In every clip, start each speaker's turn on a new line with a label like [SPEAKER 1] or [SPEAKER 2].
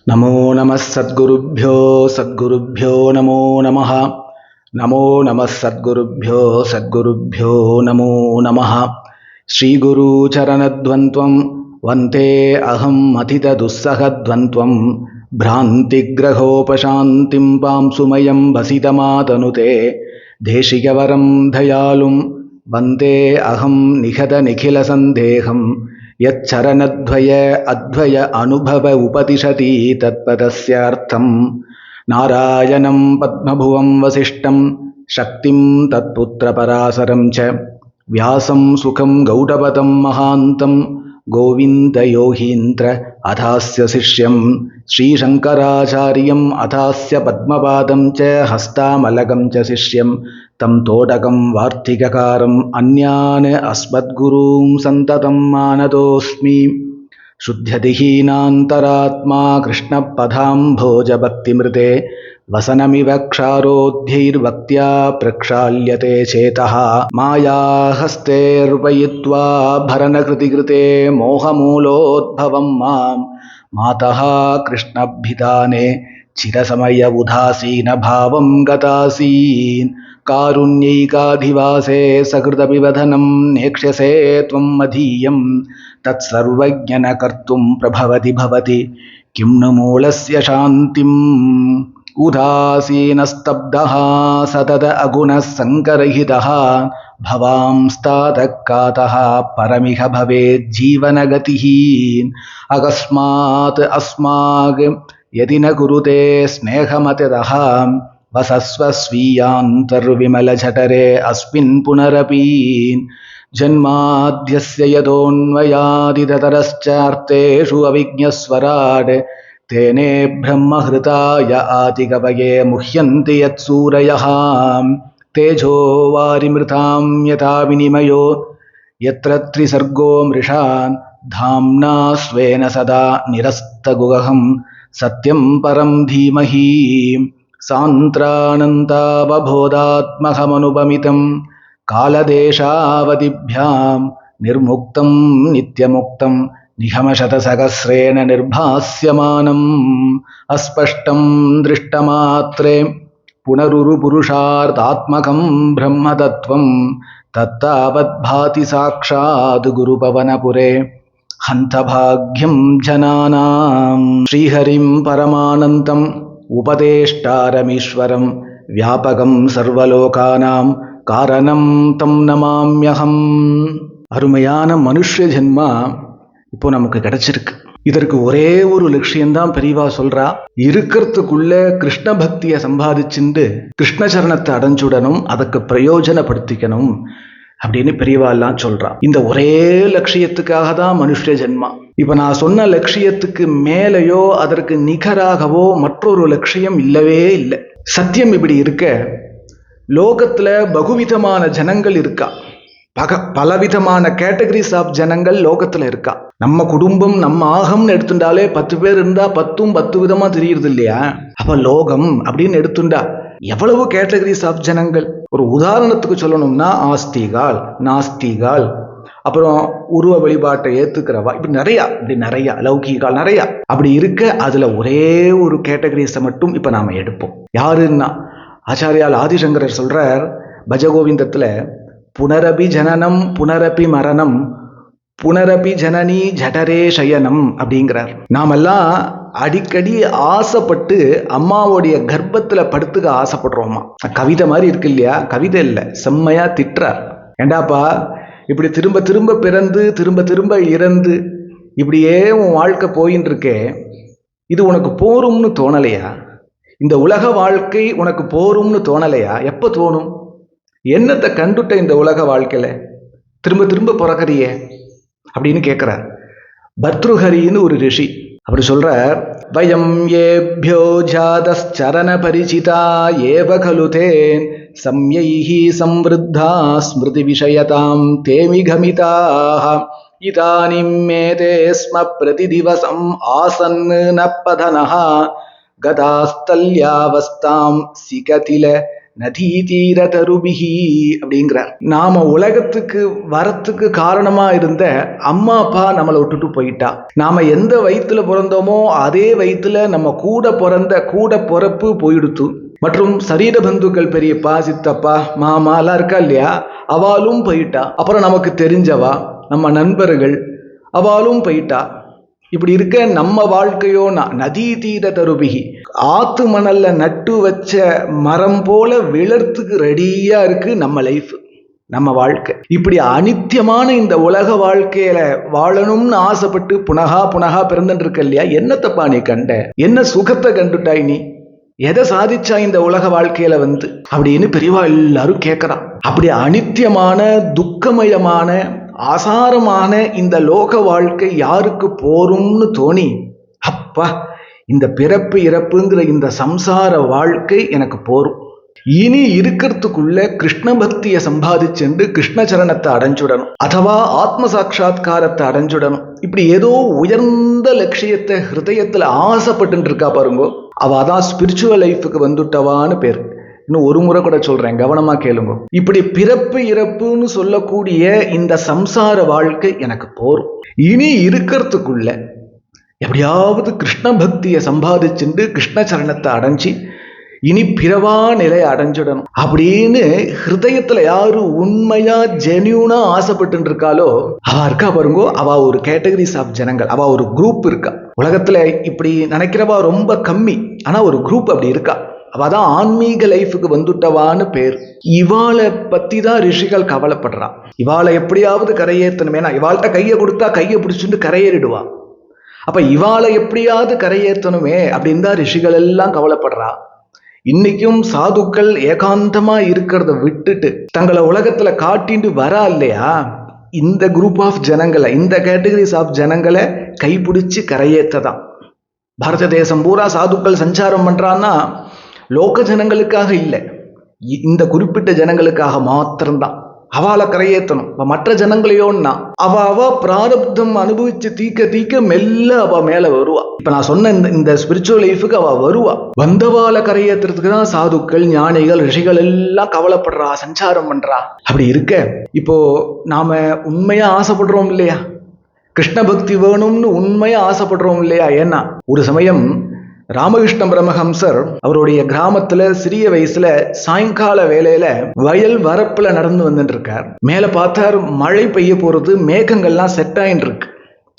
[SPEAKER 1] नमो नमः सद्गुरुभ्यो सद्गुरुभ्यो नमो नमः। नमो नमः सद्गुरुभ्यो नमो नमः। श्रीगुरुचरणद्वन्द्वं वन्ते अहम् अथितदुस्सहद्वन्द्वं भ्रान्तिग्रहोपशान्तिं पांसुमयं भसितमातनुते देशिकवरं दयालुं वन्दे अहं निखिलसन्देहं यच्चरणद्वय अद्वय अनुभव उपदिशति तत्पदस्यार्थं नारायणं पद्मभुवं वसिष्ठं शक्तिं तत्पुत्रपराशरं च व्यासं सुखं गौडपदं महान्तं गोविन्दयोगीन्द्र अथास्य शिष्यं श्रीशङ्कराचार्यम् अथास्य पद्मपादं च हस्तामलकं च शिष्यं तं तोडकं वार्तिककारम् अन्यान् अस्मद्गुरून् सन्ततं मानतोऽस्मि। शुद्ध्यतिहीनान्तरात्मा कृष्णपदाम्भोजभक्तिमृते वसनमिव क्षारोद्यैर्भक्त्या प्रक्षाल्यते चेतः मायाहस्तैर्पयित्वा भरणकृतिकृते मोहमूलोद्भवं मां मातः कृष्णभिधाने चिरसमय उदासीनभावं गतासीन् कारुण्यैकाधिवासे सकृदभिवदनं नेक्ष्यसे त्वं मदीयं तत्सर्वज्ञनकर्तुं प्रभवति भवति किं नु मूलस्य शान्तिम् उदासीनस्तब्धः सतत अगुणः सङ्गरहितः भवांस्तादकातः परमिह भवेत् जीवनगतिः अकस्मात् अस्माक् यदि न कुरुते स्नेहमतितः वसस्व स्वीयान्तर्विमलझठरे अस्मिन् पुनरपि जन्माद्यस्य यतोऽन्वयादितरश्चार्थेषु अविज्ञस्वराट् तेने ब्रह्महृताय आदिकवये मुह्यन्ति यत्सूरयः तेजो वारिमृतां यथा विनिमयो यत्र त्रिसर्गो मृषान् धाम्ना स्वेन सदा निरस्तगुहं सत्यं परं धीमहि सान्त्रानन्तावबोधात्मकमनुपमितं कालदेशावधिभ्यां निर्मुक्तं नित्यमुक्तं निगमशतसहस्रेण निर्भास्यमानम् अस्पष्टं दृष्टमात्रे पुनरुरुपुरुषार्थात्मकं ब्रह्मतत्त्वं तत्तावद्भाति साक्षात् गुरुपवनपुरे हन्तभाग्यं जनानां श्रीहरिं परमानन्दम् उपदेष्टारमीश्वरं व्यापकं सर्वलोकानां कारणं तं नमाम्यहम्. அருமையான மனுஷ ஜென்மா இப்போ நமக்கு கிடைச்சிருக்கு. இதற்கு ஒரே ஒரு லட்சியம்தான் பெரியவா சொல்றா. இருக்கிறதுக்குள்ள கிருஷ்ண பக்தியை சம்பாதிச்சுண்டு கிருஷ்ண சரணத்தை அடைஞ்சுடணும், அதுக்கு பிரயோஜனப்படுத்திக்கணும் அப்படின்னு பெரியவா எல்லாம் சொல்றா. இந்த ஒரே லட்சியத்துக்காக தான் மனுஷ ஜென்மா. இப்ப நான் சொன்ன லட்சியத்துக்கு மேலேயோ அதற்கு நிகராகவோ மற்றொரு லட்சியம் இல்லவே இல்லை. சத்தியம் இப்படி இருக்க லோகத்துல பகுவிதமான ஜனங்கள் இருக்கா, பலவிதமான கேட்டகரிஸ் ஆஃப் ஜனங்கள் லோகத்துல இருக்கா. நம்ம குடும்பம் நம்ம ஆகம்னு எடுத்துட்டாலே 10 பேர் இருந்தா 10 விதமா தெரியுது இல்லையா? அப்ப லோகம் அப்படின்னு எடுத்துட்டா எவ்வளவு கேட்டகரிஸ் ஆஃப் ஜனங்கள். ஒரு உதாரணத்துக்கு சொல்லணும்னா ஆஸ்திகால், நாஸ்திகால், அப்புறம் உருவ வழிபாட்டை ஏத்துக்கிறவா, இப்படி நிறைய லௌகிகால் நிறைய அப்படி இருக்க. அதுல ஒரே ஒரு கேட்டகரிஸை மட்டும் இப்ப நாம எடுப்போம். யாருன்னா ஆச்சாரியால் ஆதிசங்கரர் சொல்றார் பஜகோவிந்தத்துல, புனரபி ஜனனம் புனரபி மரணம் புனரபி ஜனனி ஜடரே சயனம் அப்படிங்கிறார். நாமெல்லாம் அடிக்கடி ஆசைப்பட்டு அம்மாவோடைய கர்ப்பத்துல படுத்துக்க ஆசைப்படுறோமா. கவிதை மாதிரி இருக்கு இல்லையா? கவிதை இல்லை, செம்மையா திட்டுறார். ஏண்டாப்பா இப்படி திரும்ப திரும்ப பிறந்து திரும்ப திரும்ப இறந்து இப்படியே உன் வாழ்க்கை போயின்னு இருக்கே, இது உனக்கு போரும்னு தோணலையா? இந்த உலக வாழ்க்கை உனக்கு போரும்னு தோணலையா? எப்ப தோணும்? என்னத்தை கண்டுட்ட இந்த உலக வாழ்க்கையில திரும்ப திரும்ப பிறக்கறியே அப்படின்னு கேட்கிறார். பர்த்ருஹரின்னு ஒரு ரிஷி அப்படி சொல்றார். வயம் ஏப்யோ ஜாதச்சரண பரிசிதா ஏவ கலுதேன் சம்யைஹி சம்ருத்தா ஸ்மிருதி விஷயதாம் தேமிகமிதாஹ இதானிம் மேதே ஸ்ம பிரதிதிவசம் ஆசன்னு நப்பதனஹ கதாஸ்தல்யாவஸ்தாம் சிகதில நதி தீர தருபிகி அப்படிங்கிறார். நாம உலகத்துக்கு வரத்துக்கு காரணமா இருந்த அம்மா அப்பா நம்மளை விட்டுட்டு போயிட்டா. நாம எந்த வயிற்றுல பிறந்தோமோ அதே வயிற்றுல நம்ம கூட பிறப்பு போயிடுத்து. மற்றும் சரீர பந்துக்கள், பெரியப்பா, சித்தப்பா, மாமா எல்லாம் இருக்கா இல்லையா, அவளும் போயிட்டா. அப்புறம் நமக்கு தெரிஞ்சவா, நம்ம நண்பர்கள், அவளும் போயிட்டா. இப்படி இருக்க நம்ம வாழ்க்கையோ நதி தீர தருபிகி, ஆத்து மணல்ல நட்டு வச்ச மரம் போல விழறதுக்கு ரெடியா இருக்கு நம்ம லைஃப், நம்ம வாழ்க்கை. இப்படி அனித்தியமான இந்த உலக வாழ்க்கையில வாழணும்னு ஆசைப்பட்டு புனகா பிறந்துட்டு இருக்க இல்லையா, என்னத்தப்பா நீ கண்ட, என்ன சுகத்தை கண்டுட்டாய் நீ, எதை சாதிச்சா இந்த உலக வாழ்க்கையில அப்படின்னு பெரியவா எல்லாரும் கேட்கறான். அப்படி அனித்தியமான துக்கமயமான ஆசாரமான இந்த லோக வாழ்க்கை யாருக்கு போரும்னு தோணி, அப்பா இந்த பிறப்பு இறப்புங்கிற இந்த சம்சார வாழ்க்கை எனக்கு போரும், இனி இருக்கிறதுக்குள்ள கிருஷ்ண பக்தியை சம்பாதிச்சுண்டு கிருஷ்ண சரணத்தை அடைஞ்சுடணும், அதுவா ஆத்ம சாட்சா்காரத்தை அடைஞ்சுடணும். இப்படி ஏதோ உயர்ந்த லட்சியத்தை ஹிருதயத்துல ஆசைப்பட்டு இருக்கா பாருங்கோ, அவதான் ஸ்பிரிச்சுவல் லைஃபுக்கு வந்துட்டவான்னு பேர். இன்னும் ஒரு முறை கூட சொல்றேன், கவனமா கேளுங்க. இப்படி பிறப்பு இறப்புன்னு சொல்லக்கூடிய இந்த சம்சார வாழ்க்கை எனக்கு போரும், இனி இருக்கிறதுக்குள்ள எப்படியாவது கிருஷ்ண பக்தியை சம்பாதிச்சுண்டு கிருஷ்ண சரணத்தை அடைஞ்சி இனி பிறவா நிலையை அடைஞ்சிடணும் அப்படின்னு ஹிருதயத்துல யாரு உண்மையா ஜென்யூனா ஆசைப்பட்டு இருக்காளோ அவ இருக்கா பாருங்கோ, அவ ஒரு கேட்டகரிஸ் ஆஃப் ஜனங்கள், அவ ஒரு குரூப் இருக்கா. உலகத்துல இப்படி நினைக்கிறவா ரொம்ப கம்மி, ஆனா ஒரு குரூப் அப்படி இருக்கா. அவதான் ஆன்மீக லைஃபுக்கு வந்துட்டவான்னு பேர். இவாளை பத்தி தான் ரிஷிகள் கவலைப்படுறான். இவாளை எப்படியாவது கரையேற்றணுமே, இவாள்கிட்ட கையை கொடுத்தா கையை பிடிச்சிட்டு கரையேறிடுவா. அப்ப இவாளை எப்படியாவது கரையேற்றணுமே அப்படின்னு தான் ரிஷிகள் எல்லாம் கவலைப்படுறா. இன்னைக்கும் சாதுக்கள் ஏகாந்தமா இருக்கிறத விட்டுட்டு தங்களை உலகத்துல காட்டிட்டு வரா இல்லையா, இந்த குரூப் ஆஃப் ஜனங்களை, இந்த கேட்டகரிஸ் ஆஃப் ஜனங்களை கைப்பிடிச்சு கரையேற்றதான். பாரத தேசம் பூரா சாதுக்கள் சஞ்சாரம் பண்றான்னா லோக ஜனங்களுக்காக இல்லை, இந்த குறிப்பிட்ட ஜனங்களுக்காக மாத்திரம்தான். அவளை கரையேற்றணும். மற்ற ஜனங்களையோன்னா அவ பிராரப்தம் அனுபவிச்சு தீக்க மெல்ல அவ மேல வருவா. இப்ப நான் சொன்ன இந்த ஸ்பிரிச்சுவல் லைஃபுக்கு அவ வருவா. வந்தவாளை கரையேற்றுறதுக்கு தான் சாதுக்கள், ஞானிகள், ரிஷிகள் எல்லாம் கவலைப்படுறா, சஞ்சாரம் பண்றா. அப்படி இருக்க இப்போ நாம உண்மையா ஆசைப்படுறோம் இல்லையா, கிருஷ்ண பக்தி வேணும்னு உண்மையா ஆசைப்படுறோம் இல்லையா. ஏன்னா ஒரு சமயம் ராமகிருஷ்ண பரமஹம்சர் அவருடைய கிராமத்துல சிறிய வயசுல சாயங்கால வேலையில வயல் வரப்புல நடந்து வந்துட்டு இருக்கார். மேல பார்த்தார், மழை பெய்ய போறது, மேகங்கள்லாம் செட் ஆயின்னு இருக்கு.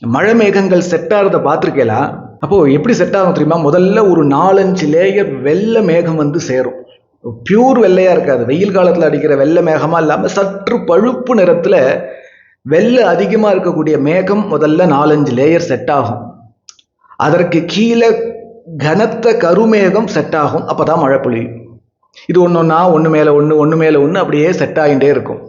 [SPEAKER 1] மழை மேகங்கள் செட் ஆகிறத பார்த்துருக்கேலா. அப்போ எப்படி செட் ஆகும் தெரியுமா, முதல்ல ஒரு 4-5 லேயர் வெள்ளை மேகம் சேரும். பியூர் வெள்ளையா இருக்காது, வெயில் காலத்துல அடிக்கிற வெள்ளை மேகமா இல்லாம சற்று பழுப்பு நிறத்துல வெள்ளை அதிகமா இருக்கக்கூடிய மேகம் முதல்ல 4-5 லேயர் செட் ஆகும். அதற்கு கீழே கனத்த கருமேகம் செட் ஆகும். அப்பதான் மழை பொழியும். இது ஒன்று மேல ஒன்று அப்படியே செட் ஆகிட்டே இருக்கும்.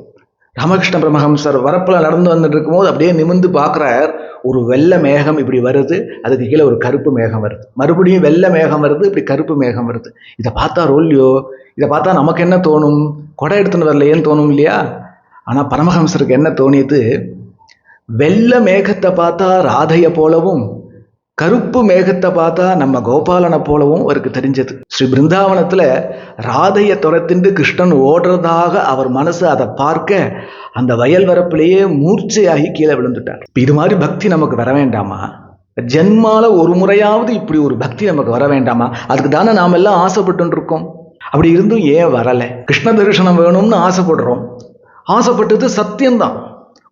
[SPEAKER 1] ராமகிருஷ்ண பரமஹம்சர் வரப்புல நடந்து வந்துட்டு இருக்கும்போது அப்படியே நிமிர்ந்து பார்க்குறார், ஒரு வெள்ளை மேகம் இப்படி வருது, அதுக்கு கீழே ஒரு கருப்பு மேகம் வருது, மறுபடியும் வெள்ளை மேகம் வருது, இப்படி கருப்பு மேகம் வருது. இதை பார்த்தா ரோல்லியோ, இதை பார்த்தா நமக்கு என்ன தோணும், கொடை எடுத்துன்னு வரலையேன்னு தோணும் இல்லையா. ஆனா பரமஹம்சருக்கு என்ன தோணியது, வெள்ளை மேகத்தை பார்த்தா ராதையை போலவும் கருப்பு மேகத்தை பார்த்தா நம்ம கோபாலனை போலவும் அவருக்கு தெரிஞ்சது. ஸ்ரீ பிருந்தாவனத்துல ராதையை துரத்திண்டு கிருஷ்ணன் ஓடுறதாக அவர் மனசு அதை பார்க்க அந்த வயல் வரப்பிலேயே மூர்ச்சையாகி கீழே விழுந்துட்டார். இது மாதிரி பக்தி நமக்கு வர வேண்டாமா? ஜென்மால ஒரு முறையாவது இப்படி ஒரு பக்தி நமக்கு வர வேண்டாமா? அதுக்கு தானே நாம எல்லாம் ஆசைப்பட்டு இருக்கோம். அப்படி இருந்தும் ஏன் வரலை? கிருஷ்ண தரிசனம் வேணும்னு ஆசைப்படுறோம். ஆசைப்பட்டது சத்தியம்தான்,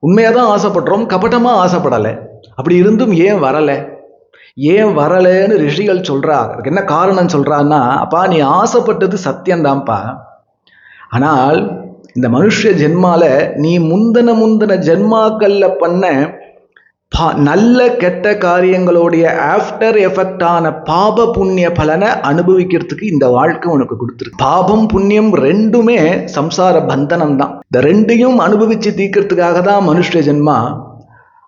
[SPEAKER 1] உண்மையாதான் ஆசைப்படுறோம், கபட்டமா ஆசைப்படலை. அப்படி இருந்தும் ஏன் வரலை? ஏன் வரலன்னு ரிஷிகள் சொல்றா. அதுக்கு என்ன காரணம் சொல்றான்னா, அப்பா நீ ஆசைப்பட்டது சத்தியம்தான்ப்பா, ஆனால் இந்த மனுஷ ஜென்மால நீ முந்தன ஜென்மாக்கள்ல பண்ண நல்ல கெட்ட காரியங்களுடைய ஆஃப்டர் எஃபெக்டான பாப புண்ணிய பலனை அனுபவிக்கிறதுக்கு இந்த வாழ்க்கை உனக்கு கொடுத்துருக்கு. பாபம் புண்ணியம் ரெண்டுமே சம்சார பந்தனம் தான். இந்த ரெண்டையும் அனுபவிச்சு தீக்கிறதுக்காக தான் மனுஷ ஜென்மா.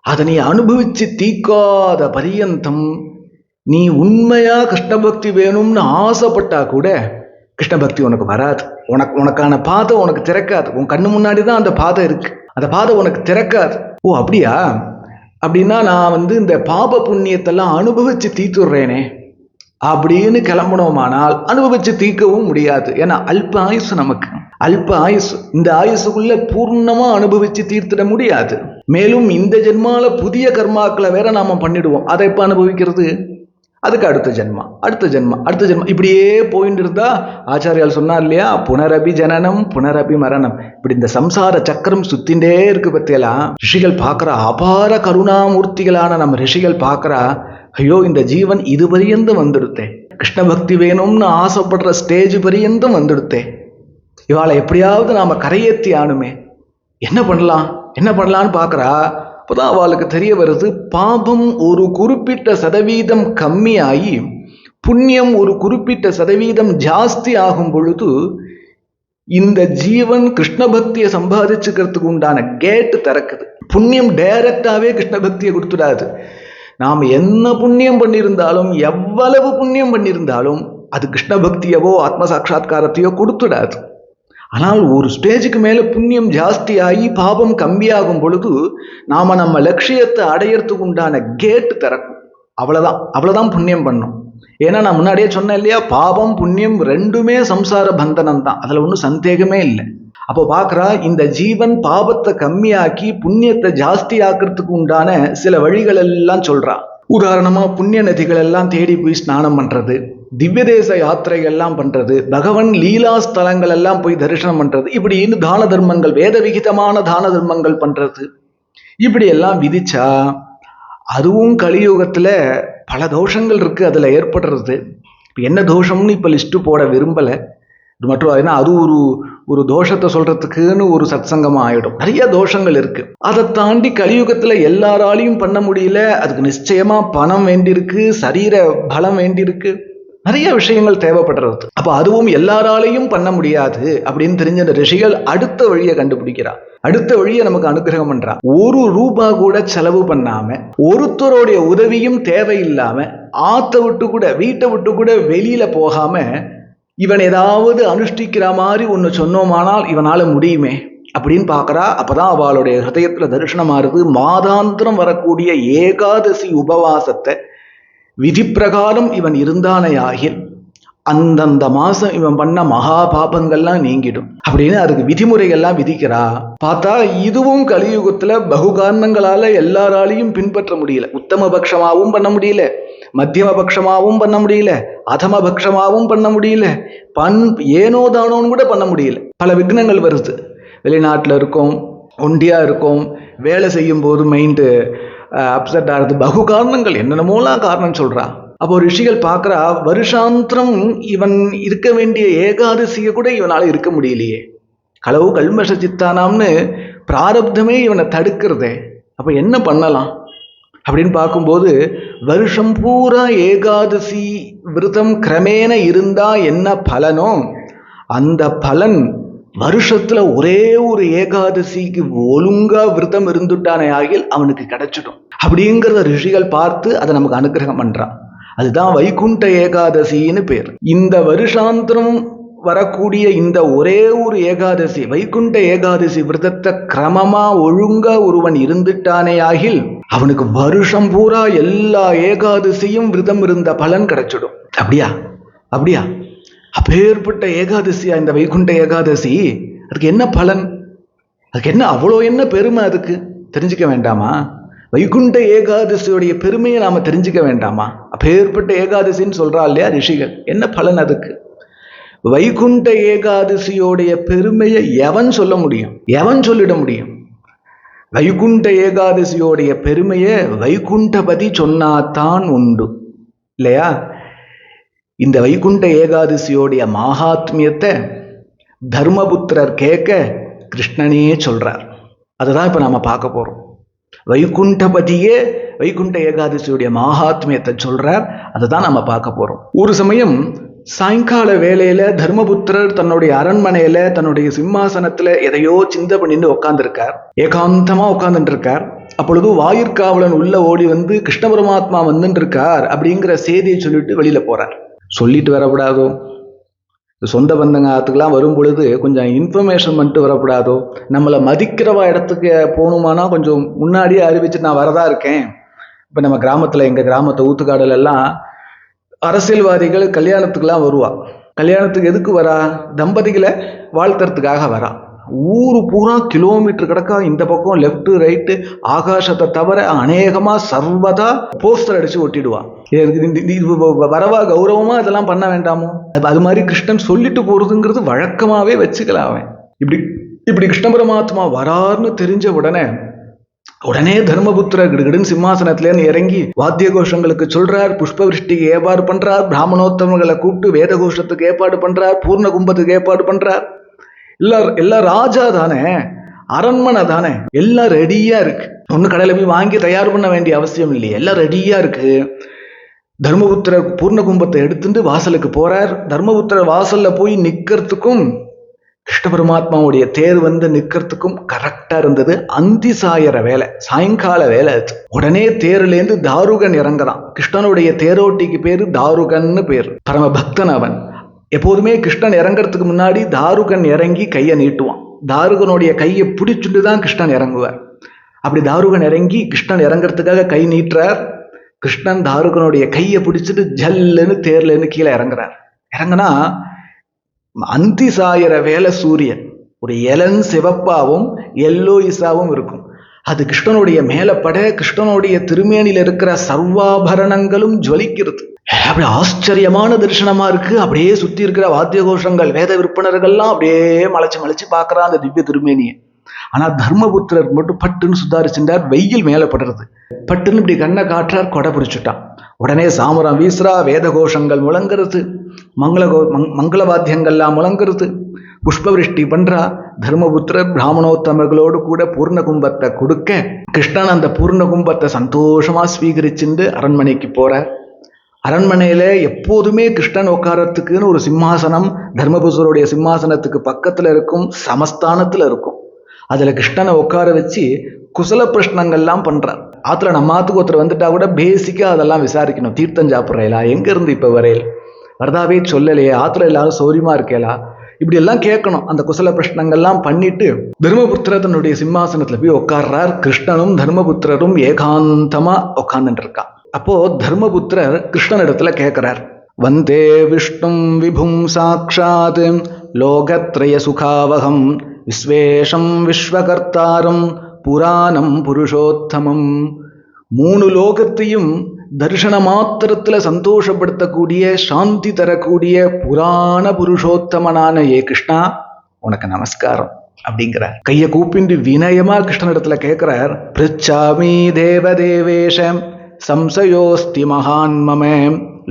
[SPEAKER 1] அதை நீ அனுபவிச்சு தீக்காத பரியந்தம் நீ உண்மையா கிருஷ்ண பக்தி வேணும்னு ஆசைப்பட்டா கூட கிருஷ்ண பக்தி உனக்கு வராது. உனக்கான பாதை உனக்கு திறக்காது. உன் கண்ணு முன்னாடி தான் அந்த பாதை இருக்கு, அந்த பாதை உனக்கு திறக்காது. ஓ அப்படியா? அப்படின்னா நான் இந்த பாப புண்ணியத்தெல்லாம் அனுபவிச்சு தீத்துடுறேனே, அப்படின்னு கிளம்பணுமானால் அனுபவிச்சு தீர்க்கவும் முடியாது. ஏன்னா அல்ப ஆயுசு நமக்கு, அல்ப ஆயுசு. இந்த ஆயுசுக்குள்ள பூர்ணமா அனுபவிச்சு தீர்த்திட முடியாது. மேலும் இந்த ஜென்மால புதிய கர்மாக்களை வேற நாம பண்ணிடுவோம். அதை எப்ப அனுபவிக்கிறது? அதுக்கு அடுத்த ஜென்மா, அடுத்த ஜென்மா, அடுத்த ஜென்மா, இப்படியே போயிட்டு இருந்தா ஆச்சாரியால் சொன்னார் இல்லையா, புனரபி ஜனனம் புனரபி மரணம். இப்படி இந்த சம்சார சக்கரம் சுத்தின்றே இருக்கு. பத்தியெல்லாம் ரிஷிகள் பார்க்கறா, அபார கருணாமூர்த்திகளான நம்ம ரிஷிகள் பார்க்கறா, ஐயோ இந்த ஜீவன் இது பரியந்தம் வந்துடுத்தே, கிருஷ்ண பக்தி வேணும்னு ஆசைப்படுற ஸ்டேஜ் பரியந்தம் வந்துடுத்தே, இவாளை எப்படியாவது நாம கரையேற்றி ஆணுமே, என்ன பண்ணலாம் என்ன பண்ணலான்னு பார்க்கறா. அப்போதான் அவளுக்கு தெரிய வருது, பாபம் ஒரு குறிப்பிட்ட சதவீதம் கம்மியாகி புண்ணியம் ஒரு குறிப்பிட்ட சதவீதம் ஜாஸ்தி ஆகும் பொழுது இந்த ஜீவன் கிருஷ்ண பக்தியை சம்பாதிச்சுக்கிறதுக்கு உண்டான கேட்டு திறக்குது. புண்ணியம் டைரக்டாவே கிருஷ்ண பக்தியை கொடுத்துடாது. நாம் என்ன புண்ணியம் பண்ணியிருந்தாலும், எவ்வளவு புண்ணியம் பண்ணியிருந்தாலும் அது கிருஷ்ண பக்தியவோ ஆத்ம சாட்சா்காரத்தையோ கொடுத்துடாது. ஆனால் ஒரு ஸ்டேஜுக்கு மேலே புண்ணியம் ஜாஸ்தியாகி பாபம் கம்மியாகும் பொழுது நாம் நம்ம லட்சியத்தை அடையறதுக்கு உண்டான கேட்டு திறக்கும். அவ்வளோதான் புண்ணியம் பண்ணும். ஏன்னா நான் முன்னாடியே சொன்னேன் இல்லையா, பாபம் புண்ணியம் ரெண்டுமே சம்சார பந்தனம் தான், அதில் ஒன்றும் சந்தேகமே இல்லை. அப்போ பார்க்குறா, இந்த ஜீவன் பாபத்தை கம்மியாக்கி புண்ணியத்தை ஜாஸ்தி ஆக்கிறதுக்கு உண்டான சில வழிகள் எல்லாம் சொல்றா. உதாரணமா புண்ணிய நதிகள் எல்லாம் தேடி போய் ஸ்நானம் பண்றது, திவ்ய தேச யாத்திரைகள்லாம் பண்றது, பகவன் லீலா ஸ்தலங்கள் எல்லாம் போய் தரிசனம் பண்றது, இப்படின்னு தான தர்மங்கள், வேத விகிதமான தான தர்மங்கள் பண்றது, இப்படி எல்லாம் விதிச்சா அதுவும் கலியுகத்துல பல தோஷங்கள் இருக்கு அதுல ஏற்படுறது. என்ன தோஷம்னு இப்ப லிஸ்ட் போட விரும்பல. இது மட்டும் அது ஒரு தோஷத்தை சொல்றதுக்குன்னு ஒரு சத்சங்கமா ஆயிடும். நிறைய தோஷங்கள் இருக்கு. அதை தாண்டி கலியுகத்துல எல்லாராலையும் பண்ண முடியல. அதுக்கு நிச்சயமா பணம் வேண்டியிருக்கு, சரீர பலம் வேண்டியிருக்கு, நிறைய விஷயங்கள் தேவைப்படுறது. அப்ப அதுவும் எல்லாராலையும் பண்ண முடியாது அப்படின்னு தெரிஞ்ச ரிஷிகள் அடுத்த வழியை கண்டுபிடிக்கிறா. அடுத்த வழியை நமக்கு அனுகிரகம் பண்றா. ஒரு ரூபா கூட செலவு பண்ணாம, ஒருத்தருடைய உதவியும் தேவையில்லாம, ஆத்த விட்டு கூட வீட்டை விட்டு கூட வெளியில போகாம இவன் ஏதாவது அனுஷ்டிக்கிற மாதிரி ஒன்று சொன்னோமானால் இவனால முடியுமே அப்படின்னு பார்க்கறா. அப்பதான் அவளுடைய ஹிருதயத்துல தரிசனமாறுது. மாதாந்திரம் வரக்கூடிய ஏகாதசி உபவாசத்தை விதி பிரகாரம் இவன் இருந்தானே ஆகில் அந்தந்த மாசம் இவன் பண்ண மகா பாபங்கள்லாம் நீங்கிடும் அப்படின்னு அதுக்கு விதிமுறைகள்லாம் விதிக்கிறா. பார்த்தா இதுவும் கலியுகத்துல பகுகாரணங்களால எல்லாராலையும் பின்பற்ற முடியல. உத்தம பட்சமாவும் பண்ண முடியல, மத்தியம பட்சமாவும் பண்ண முடியல, அதம பட்சமாவும் பண்ண முடியல, ஏனோ தானோன்னு கூட பண்ண முடியல. பல விக்னங்கள் வருது. வெளிநாட்டில் இருக்கோம், ஒண்டியா இருக்கோம், வேலை செய்யும் போது மைண்டு அப்செட் ஆகுது, பகு காரணங்கள் என்னென்னமோலாம் காரணம் சொல்றா. அப்போ ரிஷிகள் பார்க்கறா, வருஷாந்திரம் இவன் இருக்க வேண்டிய ஏகாதசியை கூட இவனால இருக்க முடியலையே, களவு கல்மஷ சித்தானாம்னு பிராரப்தமே இவனை தடுக்கிறதே. அப்ப என்ன பண்ணலாம் அப்படின்னு பார்க்கும்போது, வருஷம் பூரா ஏகாதசி விரதம் கிரமேண இருந்தா என்ன பலனோ அந்த பலன் வருஷத்துல ஒரே ஒரு ஏகாதசிக்கு ஒழுங்கா விரதம் இருந்துட்டானே ஆகில் அவனுக்கு கிடைச்சிடும் அப்படிங்கிறத ரிஷிகள் பார்த்து அதை நமக்கு அனுகிரகம் பண்றான். அதுதான் வைகுண்ட ஏகாதசின்னு பேர். இந்த வருஷாந்திரம் வரக்கூடிய இந்த ஒரே ஒரு ஏகாதசி, வைகுண்ட ஏகாதசி விரதத்தை கிரமமா ஒழுங்கா ஒருவன் இருந்துட்டானே ஆகில் அவனுக்கு வருஷம் பூரா எல்லா ஏகாதசியும் விரதம் இருந்த பலன் கிடைச்சிடும். அப்படியா அப்பேற்பட்ட ஏகாதசியா இந்த வைகுண்ட ஏகாதசி? அதுக்கு என்ன பலன், அதுக்கு என்ன அவ்வளோ என்ன பெருமை, அதுக்கு தெரிஞ்சுக்க வேண்டாமா? வைகுண்ட ஏகாதசியோடைய பெருமையை நாம தெரிஞ்சுக்க வேண்டாமா? அப்பேற்பட்ட ஏகாதசின்னு சொல்றா இல்லையா ரிஷிகள், என்ன பலன் அதுக்கு? வைகுண்ட ஏகாதசியோடைய பெருமையை எவன் சொல்ல முடியும், எவன் சொல்லிட முடியும்? வைகுண்ட ஏகாதசியோடைய பெருமையை வைகுண்டபதி சொன்னாதான் உண்டு இல்லையா? இந்த வைகுண்ட ஏகாதசியோடைய மகாத்மியத்தை தர்மபுத்திரர் கேட்க கிருஷ்ணனே சொல்றார். அதுதான் இப்ப நாம பார்க்க போறோம். வைகுண்டபதியே வைகுண்ட ஏகாதசியுடைய மகாத்மியத்தை சொல்றார். அதுதான் நம்ம பார்க்க போறோம். ஒரு சமயம் சாயங்கால வேளையில தர்மபுத்திரர் தன்னுடைய அரண்மனையில தன்னுடைய சிம்மாசனத்துல எதையோ சிந்தை பண்ணிட்டு உட்கார்ந்துருக்கார். ஏகாந்தமா உட்கார்ந்துட்டு இருக்கார். அப்பொழுது வாயிற்காவலன் உள்ள ஓடி வந்து கிருஷ்ண பரமாத்மா வந்துட்டு இருக்கார் அப்படிங்கிற செய்தியை சொல்லிட்டு வெளியில போறார். சொல்லிட்டு வரக்கூடாதோ? சொந்த பந்தங்காத்துக்கெல்லாம் வரும் பொழுது கொஞ்சம் இன்ஃபர்மேஷன் பண்ணிட்டு வரக்கூடாதோ? நம்மளை மதிக்கிறவா இடத்துக்கு போகணுமானா கொஞ்சம் முன்னாடியே அறிவிச்சு நான் வரதா இருக்கேன். இப்போ நம்ம கிராமத்தில், எங்கள் கிராமத்தை ஊத்துக்காடுல எல்லாம் அரசியல்வாதிகள் கல்யாணத்துக்கெல்லாம் வருவா. கல்யாணத்துக்கு எதுக்கு வரா? தம்பதிகளை வாழ்த்துறதுக்காக வரா. ஊரு பூரா கிலோமீட்டர் கிடக்கா இந்த பக்கம் லெப்ட் ரைட்டு ஆகாசத்தை தவிர அநேகமா சர்வதா போஸ்டர் அடிச்சு ஒட்டிடுவா. வரவா கௌரவமா இதெல்லாம் பண்ண வேண்டாமோ? அது மாதிரி கிருஷ்ணன் சொல்லிட்டு போறதுங்கிறது வழக்கமாவே வச்சுக்கலாம். அவன் இப்படி கிருஷ்ண பரமாத்மா வராருன்னு தெரிஞ்ச உடனே தர்மபுத்திரர் கிடுகிடுன்னு சிம்மாசனத்திலேருந்து இறங்கி வாத்திய கோஷங்களுக்கு சொல்றார், புஷ்ப விருஷ்டிக்கு ஏற்பாடு பண்றார், பிராமணோத்தமங்களை கூப்பிட்டு வேத கோஷத்துக்கு ஏற்பாடு பண்றார், பூர்ண கும்பத்துக்கு ஏற்பாடு பண்றார். எல்லாம் ராஜா தானே, அரண்மனை தானே, எல்லாம் ரெடியா இருக்கு. ஒண்ணு கடையில போய் வாங்கி தயார் பண்ண வேண்டிய அவசியம் இல்லையே, எல்லாம் ரெடியா இருக்கு. தர்மபுத்திரர் பூர்ண கும்பத்தை எடுத்துட்டு வாசலுக்கு போறார். தர்மபுத்திரர் வாசல்ல போய் நிக்கிறதுக்கும் கிருஷ்ண பரமாத்மாவுடைய தேர் வந்து நிக்கிறதுக்கும் கரெக்டா இருந்தது. அந்தி சாயற வேலை, சாயங்கால வேலை. உடனே தேர்லேருந்து தாருகன் இறங்குறான். கிருஷ்ணனுடைய தேரோட்டிக்கு பேரு தாருகன்னு பேர். பரம பக்தன் அவன். எப்போதுமே கிருஷ்ணன் இறங்குறதுக்கு முன்னாடி தாருகன் இறங்கி கையை நீட்டுவான். தாருகனுடைய கையை பிடிச்சுட்டு தான் கிருஷ்ணன் இறங்குவார். அப்படி தாருகன் இறங்கி கிருஷ்ணன் இறங்குறதுக்காக கை நீட்டுறார். கிருஷ்ணன் தாருகனுடைய கையை பிடிச்சிட்டு ஜல்லுன்னு தேர்லேருந்து கீழே இறங்குறார். இறங்குனா அந்தி சாயிற வேலை சூரியன் ஒரு இளன் சிவப்பாவும் எல்லோயிசாவும் இருக்கும். அது கிருஷ்ணனுடைய மேலப்பட கிருஷ்ணனுடைய திருமேனில இருக்கிற சர்வாபரணங்களும் ஜொலிக்கிறது. அப்படி ஆச்சரியமான தரிசனமா இருக்கு. அப்படியே சுத்தி இருக்கிற வாத்திய கோஷங்கள் வேத விற்பனர்கள்லாம் அப்படியே மலைச்சு பார்க்கறான் அந்த திவ்ய திருமேனியை. ஆனா தர்மபுத்திரர் மட்டும் பட்டுன்னு சுதாரிச்சுட்டார். வெயில் மேல படுறது. பட்டுன்னு இப்படி கண்ணை காட்டுறார், கொடை பிடிச்சுட்டான். உடனே சாமரம் வீசுறா, வேத கோஷங்கள் முழங்குறது, மங்கள வாத்தியங்கள்லாம் முழங்குறது, புஷ்பவிருஷ்டி பண்றா. தர்மபுத்திரர் பிராமணோத்தமர்களோடு கூட பூர்ண கும்பத்தை கொடுக்க கிருஷ்ணன் அந்த பூர்ண கும்பத்தை சந்தோஷமா ஸ்வீகரிச்சுட்டு அரண்மனைக்கு போறார். அரண்மனையில எப்போதுமே கிருஷ்ணன் உட்காரத்துக்குன்னு ஒரு சிம்மாசனம் தர்மபுத்திரருடைய சிம்மாசனத்துக்கு பக்கத்துல இருக்கும், சமஸ்தானத்துல இருக்கும். அதுல கிருஷ்ணனை உட்கார வச்சு குசல பிரஷ்னங்கள்லாம் பண்றார். ஆத்துல நம்ம ஆத்துக்கு ஒருத்தர் வந்துட்டா கூட பேசிக்கா அதெல்லாம் விசாரிக்கணும். தீர்த்தம் சாப்பிட்றேலா, எங்க இருந்து இப்ப வரையில் வரதாவே சொல்லலையே, ஆத்துல எல்லாரும் சௌரியமா இருக்கேலா, இப்படி எல்லாம் கேட்கணும். அந்த குசல பிரஷ்னங்கள்லாம் பண்ணிட்டு தர்மபுத்திரர் தன்னுடைய சிம்மாசனத்துல போய் உட்கார்றார். கிருஷ்ணனும் தர்மபுத்திரரும் ஏகாந்தமா உட்கார்ந்துட்டு இருக்கா. அப்போ தர்மபுத்திரர் கிருஷ்ணன் இடத்துல கேட்கிறார், வந்தே விஷ்ணும் விபும் சாக்ஷாத் லோகத்ரய சுகாவகம் விஸ்வேஷம் விஸ்வகர்த்தாரம் புராணம் புருஷோத்தமம். 3 லோகத்தையும் தர்ஷன மாத்திரத்துல சந்தோஷப்படுத்தக்கூடிய, சாந்தி தரக்கூடிய புராண புருஷோத்தமனான ஏ கிருஷ்ணா, உனக்கு நமஸ்காரம் அப்படிங்கிறார். கையை கூப்பிண்டு வினயமா கிருஷ்ணனிடத்துல கேட்கிறார், பிருச்சாமி தேவதேவேஷம் சம்சயோஸ்தி மகான் மமே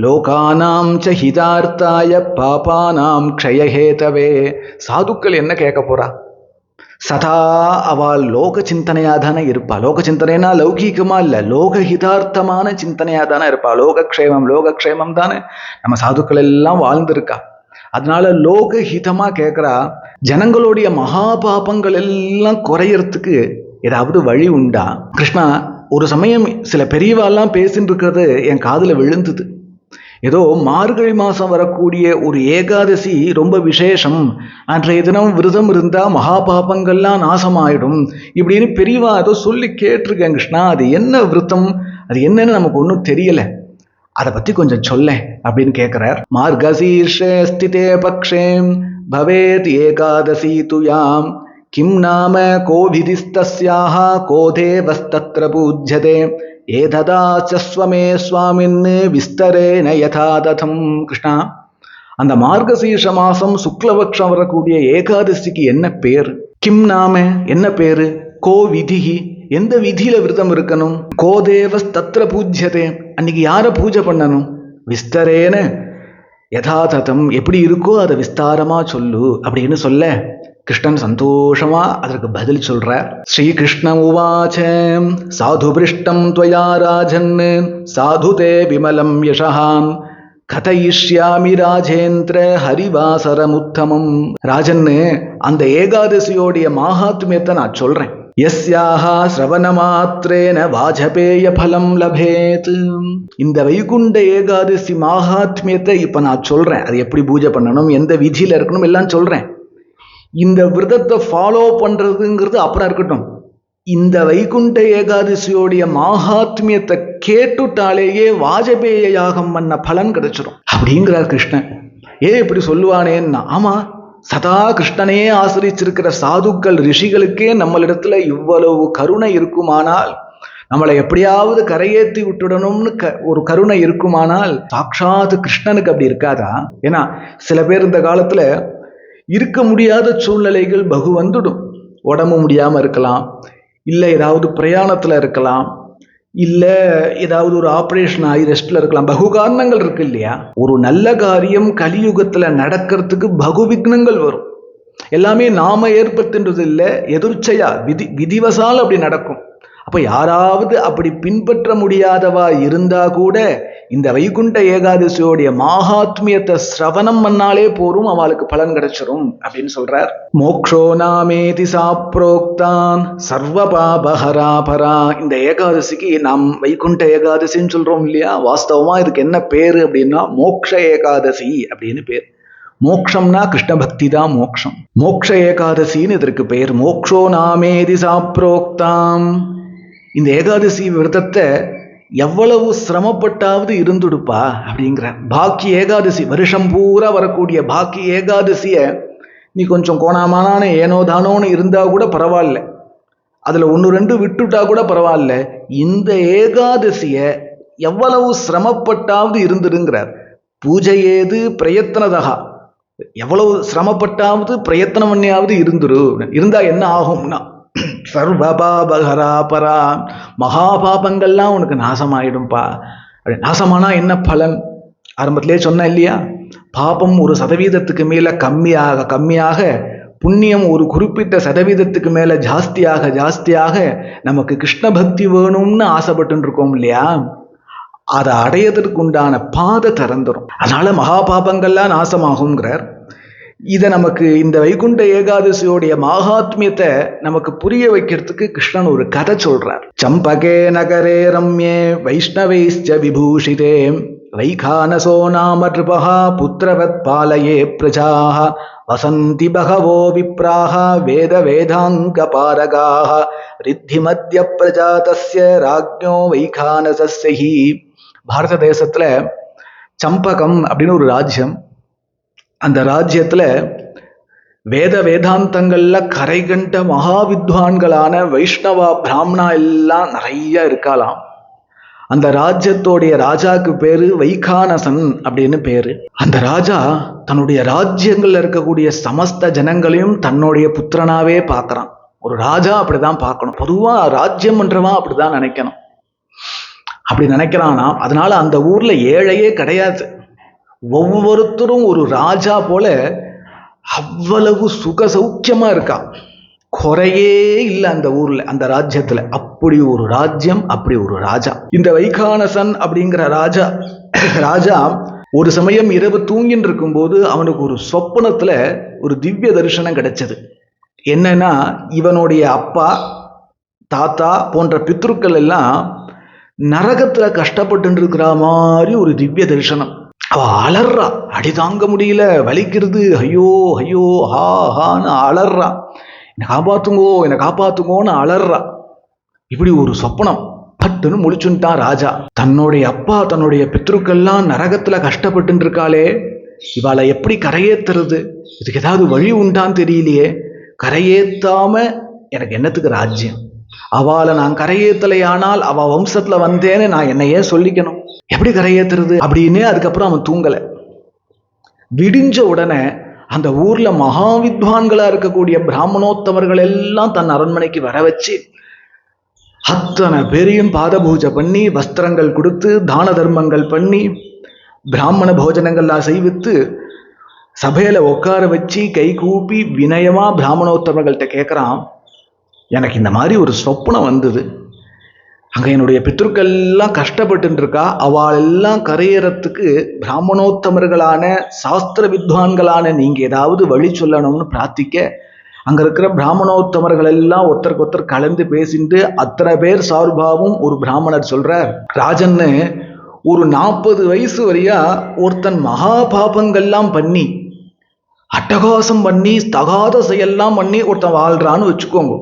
[SPEAKER 1] லோகானாம் ச ஹிதார்த்தாய பாபானாம் க்ஷயஹேதவே. சாதுக்கள் என்ன கேட்க போறா? சதா அவள் லோக சிந்தனையா தானே இருப்பா. லோக சிந்தனைனா லௌகீகமா இல்ல, லோகஹிதார்த்தமான சிந்தனையா தானே இருப்பா. லோகக்ஷேமம் தானே நம்ம சாதுக்கள் எல்லாம் வாழ்ந்திருக்கா. அதனால லோகஹிதமா கேட்கிறா. ஜனங்களுடைய மகா பாபங்கள் எல்லாம் குறையறதுக்கு ஏதாவது வழி உண்டா? கிருஷ்ணா, ஒரு சமயம் சில பெரியவாள்லாம் பேசிட்டு இருக்கிறது என் காதுல விழுந்தது. ஏதோ மார்கழி மாசம் வரக்கூடிய ஒரு ஏகாதசி ரொம்ப விசேஷம், அன்றைய தினம் விரதம் இருந்தா மகா பாபங்கள்லாம் நாசமாயிடும் இப்படின்னு பெரியவா ஏதோ சொல்லி கேட்டிருக்கேன். கிருஷ்ணா, அது என்ன விரதம், அது என்னன்னு நமக்கு ஒன்றும் தெரியல, அதை பத்தி கொஞ்சம் சொல்ல அப்படின்னு கேட்கிறார். மார்கசீர்ஷே ஸ்திதே பக்ஷே பவேத் ஏகாதசி துயாம் கிம் நாம கோபிதிஸ்தஸ்யாஹ கோதேவஸ்தத்ர பூஜ்யதே ஏததாச்சஸ்வமே சுவாமின் விஸ்தரேன யதா ததம். கிருஷ்ணா, அந்த மார்கசீர்ஷ மாசம் சுக்லபக்ஷம் வரக்கூடிய ஏகாதசிக்கு என்ன பேர்? கிம் நாம என்ன பேரு? கோ விதிஹி எந்த விதியில விரதம் இருக்கணும்? கோதேவஸ்தத்ர பூஜ்யதே அன்னைக்கு யார பூஜை பண்ணணும்? விஸ்தரேன யதா ததம் எப்படி இருக்கோ அதை விஸ்தாரமா சொல்லு அப்படின்னு சொல்ல கிருஷ்ணன் சந்தோஷமா அதற்கு பதில் சொல்ற. ஸ்ரீகிருஷ்ண உவாச்ச சாது பிருஷ்டம் த்வயா ராஜன் சாது தே விமலம் யசஹாம் கதயிஷ்யாமி ராஜேந்திர ஹரிவாசரமுத்தமம். ராஜன்னு, அந்த ஏகாதசியோடைய மகாத்மியத்தை நான் சொல்றேன். யஸ்யாஹா ஸ்ரவண மாத்ரேன வாஜபேய பலம் லபேத். இந்த வைகுண்ட ஏகாதசி மகாத்மியத்தை இப்ப நான் சொல்றேன். அது எப்படி பூஜை பண்ணணும், எந்த விதியில இருக்கணும் எல்லாம் சொல்றேன். இந்த விரதத்தை ஃபாலோ பண்றதுங்கிறது அப்புறம் இருக்கட்டும். இந்த வைகுண்ட ஏகாதசியோடைய மகாத்மியத்தை கேட்டுட்டாலேயே வாஜபேய யாகம் பண்ண பலன் கிடைச்சிடும் அப்படிங்கிறார் கிருஷ்ணன். இப்படி சொல்லுவானேன்னா, ஆமா, சதா கிருஷ்ணனே ஆசிரிச்சிருக்கிற சாதுக்கள் ரிஷிகளுக்கே நம்மளிடத்துல இவ்வளவு கருணை இருக்குமானால், நம்மளை எப்படியாவது கரையேற்றி விட்டுடணும்னு ஒரு கருணை இருக்குமானால், சாட்சாத் கிருஷ்ணனுக்கு அப்படி இருக்காதா? ஏன்னா சில பேர் இந்த காலத்துல இருக்க முடியாத சூழ்நிலைகள் பகு வந்துடும். உடம்பு முடியாம இருக்கலாம், இல்லை ஏதாவது பிரயாணத்துல இருக்கலாம், இல்ல ஏதாவது ஒரு ஆபரேஷன் ஆகி ரெஸ்ட்ல இருக்கலாம். பகு காரணங்கள் இருக்கு இல்லையா? ஒரு நல்ல காரியம் கலியுகத்துல நடக்கிறதுக்கு பகு விக்னங்கள் வரும். எல்லாமே நாம ஏற்படுத்துன்றது இல்லை, எதிர்ச்சையா விதிவசால் அப்படி நடக்கும். அப்ப யாராவது அப்படி பின்பற்ற முடியாதவா இருந்தா கூட இந்த வைகுண்ட ஏகாதசியோடைய மகாத்மியத்தை சிரவணம் பண்ணாலே போரும், அவளுக்கு பலன் கிடைச்சிரும் அப்படின்னு சொல்றார். மோக்ஷோ நாமேதி சாப்ரோக்தான் சர்வ பாபஹராபரா. இந்த ஏகாதசிக்கு நாம் வைகுண்ட ஏகாதசின்னு சொல்றோம் இல்லையா? வாஸ்தவமா இதுக்கு என்ன பேரு அப்படின்னா மோக்ஷ ஏகாதசி அப்படின்னு பேர். மோக்ஷம்னா கிருஷ்ண பக்தி தான் மோக்ஷம். மோக்ஷ ஏகாதசின்னு இதற்கு பெயர். மோக்ஷோ நாமேதி சாப்ரோக்தாம். இந்த ஏகாதசி விரதத்தை எவ்வளவு சிரமப்பட்டாவது இருந்துடுப்பா அப்படிங்கிற. பாக்கி ஏகாதசி, வருஷம் பூரா வரக்கூடிய பாக்கி ஏகாதசிய நீ கொஞ்சம் கோணாமானான ஏனோ தானோன்னு இருந்தா கூட பரவாயில்ல, அதுல 1-2 விட்டுட்டா கூட பரவாயில்ல, இந்த ஏகாதசிய எவ்வளவு சிரமப்பட்டாவது இருந்துடுங்கிறார். பூஜை ஏது பிரயத்தனதகா, எவ்வளவு சிரமப்பட்டாவது பிரயத்தனம் பண்ணியாவது இருந்துரு. இருந்தா என்ன ஆகும்னா சர்வபாபகராபரா, மகாபாபங்கள்லாம் உனக்கு நாசமாயிடும்பா. நாசமானா என்ன பலன்? ஆரம்பத்திலே சொன்ன இல்லையா? பாபம் 1% மேல கம்மியாக புண்ணியம் ஒரு குறிப்பிட்ட சதவீதத்துக்கு மேல ஜாஸ்தியாக நமக்கு கிருஷ்ண பக்தி வேணும்னு ஆசைப்பட்டு இருக்கோம் இல்லையா? அதை அடையதற்கு உண்டான பாதை திறந்துடும். அதனால மகாபாபங்கள்லாம் நாசமாகுங்கிறார். இதை நமக்கு இந்த வைகுண்ட ஏகாதசியோடைய மகாத்மியத்தை நமக்கு புரிய வைக்கிறதுக்கு கிருஷ்ணன் ஒரு கதை சொல்றார். சம்பகே நகரே ரம்யே வைஷ்ணவைஸ்ச விபூஷிதே வைகானசோ நாம ரிபஹா புத்திரவத் பாலயே பிரஜாஹ வசந்தி பகவோ விப்ராஹ வேத வேதாங்க பாரகாஹ ரித்தி மத்ய பிரஜாதஸ்ய ராஜ்ஞோ வைகானசஸ்ய ஹி. பாரத தேசத்துல சம்பகம் அப்படின்னு ஒரு ராஜ்யம். அந்த ராஜ்யத்துல வேதாந்தங்கள்ல கரை கண்ட மகாவித்வான்களான வைஷ்ணவா பிராமணா எல்லாம் நிறைய இருக்கலாம். அந்த ராஜ்யத்தோடைய ராஜாக்கு பேரு வைகானசன் அப்படின்னு பேரு. அந்த ராஜா தன்னுடைய ராஜ்யங்கள்ல இருக்கக்கூடிய சமஸ்த ஜனங்களையும் தன்னுடைய புத்திரனாவே பார்க்கறான். ஒரு ராஜா அப்படிதான் பார்க்கணும். பொதுவா ராஜ்யம் என்றவன் அப்படிதான் நினைக்கணும். அப்படி நினைக்கிறானா, அதனால அந்த ஊர்ல ஏழையே கிடையாது. ஒவ்வொருத்தரும் ஒரு ராஜா போல அவ்வளவு சுக சௌக்கியமா இருக்கா, குறையே இல்லை அந்த ஊர்ல, அந்த ராஜ்யத்துல. அப்படி ஒரு ராஜ்யம், அப்படி ஒரு ராஜா. இந்த வைகானசன் அப்படிங்கிற ராஜா ஒரு சமயம் இரவு தூங்கின்னு இருக்கும்போது அவனுக்கு ஒரு சொப்பனத்துல ஒரு திவ்ய தரிசனம் கிடைச்சது. என்னன்னா, இவனுடைய அப்பா தாத்தா போன்ற பித்ருக்கள் எல்லாம் நரகத்துல கஷ்டப்பட்டு இருக்கிற மாதிரி ஒரு திவ்ய தரிசனம். அவ அலறா, அடி தாங்க முடியல, வலிக்கிறது, ஐயோ ஐயோ ஹா ஹான்னு அலறா. என்னை காப்பாத்துங்கோன்னு அலறா. இப்படி ஒரு சொப்பனம். பட்டுன்னு முழிச்சுட்டான் ராஜா. தன்னுடைய அப்பா தன்னுடைய பித்ருக்கள்லாம் நரகத்துல கஷ்டப்பட்டு இருக்காளே, இவாளை எப்படி கரையேத்துறது? இதுக்கு ஏதாவது வழி உண்டான்னு தெரியலையே. கரையேத்தாம எனக்கு என்னத்துக்கு ராஜ்யம்? அவளை நான் கரையேத்தலையானால் அவ வம்சத்துல வந்தேன்னு நான் என்னையே சொல்லிக்கணும். எப்படி கரையேத்துறது அப்படின்னு அதுக்கப்புறம் அவன் தூங்கல. விடிஞ்ச உடனே அந்த ஊர்ல மகாவித்வான்களா இருக்கக்கூடிய பிராமணோத்தமர்கள் எல்லாம் தன் அரண்மனைக்கு வர வச்சு அத்தனை பேரையும் பாத பூஜை பண்ணி வஸ்திரங்கள் கொடுத்து தான தர்மங்கள் பண்ணி பிராமண போஜனங்கள்லாம் செய்வித்து சபையில உட்கார வச்சு கை கூப்பி வினயமா பிராமணோத்தமர்கள்ட்ட கேட்கிறான், எனக்கு இந்த மாதிரி ஒரு சொப்பனம் வந்தது, அங்க என்னுடைய பித்ருக்கள்லாம் கஷ்டப்பட்டு இருக்கா, அவள் எல்லாம் கரையேறத்துக்கு பிராமணோத்தமர்களான சாஸ்திர வித்வான்களான நீங்க ஏதாவது வழி சொல்லணும்னு பிரார்த்திக்க, அங்க இருக்கிற பிராமணோத்தமர்கள் எல்லாம் ஒருத்தருக்கு ஒருத்தர் கலந்து பேசிட்டு அத்தனை பேர் சார்பாவும் ஒரு பிராமணர் சொல்றார், ராஜன்னு ஒரு 40 வயசு வரையா ஒருத்தன் மகா பாபங்கள்லாம் பண்ணி அட்டகாசம் பண்ணி தகாத செயல்லாம் பண்ணி ஒருத்தன் வாழ்றான்னு வச்சுக்கோங்க.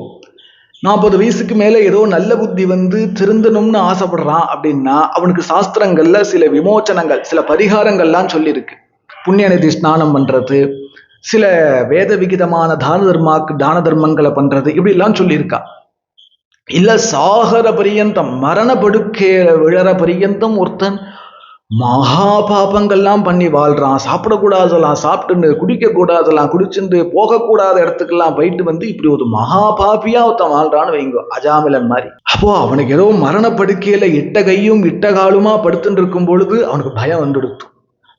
[SPEAKER 1] 40 வயசுக்கு மேல ஏதோ நல்ல புத்தி வந்து திருந்தணும்னு ஆசைப்படுறான் அப்படின்னா அவனுக்கு சாஸ்திரங்கள்ல சில விமோச்சனங்கள், சில பரிகாரங்கள்லாம் சொல்லியிருக்கு. புண்ணிய நதி ஸ்நானம் பண்றது, சில வேத விகிதமான தான தர்மங்களை பண்றது, இப்படி எல்லாம் சொல்லியிருக்கா. இல்ல சாகர பரியந்தம், மரண படுக்கையில விழற பரியந்தம் ஒருத்தன் மகா பாபங்கள்லாம் பண்ணி வாழ்றான், சாப்பிடக்கூடாதெல்லாம் சாப்பிட்டுன்னு, குடிக்க கூடாதெல்லாம் குடிச்சுட்டு, போகக்கூடாத இடத்துக்கெல்லாம் போயிட்டு வந்து இப்படி ஒரு மகா பாபியா ஒருத்தன் வாழ்றான்னு வைங்கோ, அஜாமிலன் மாதிரி. அப்போ அவனுக்கு ஏதோ மரண படுக்கையில இட்ட கையும் இட்ட காலுமா படுத்துட்டு இருக்கும் பொழுது அவனுக்கு பயம் வந்துடுத்து.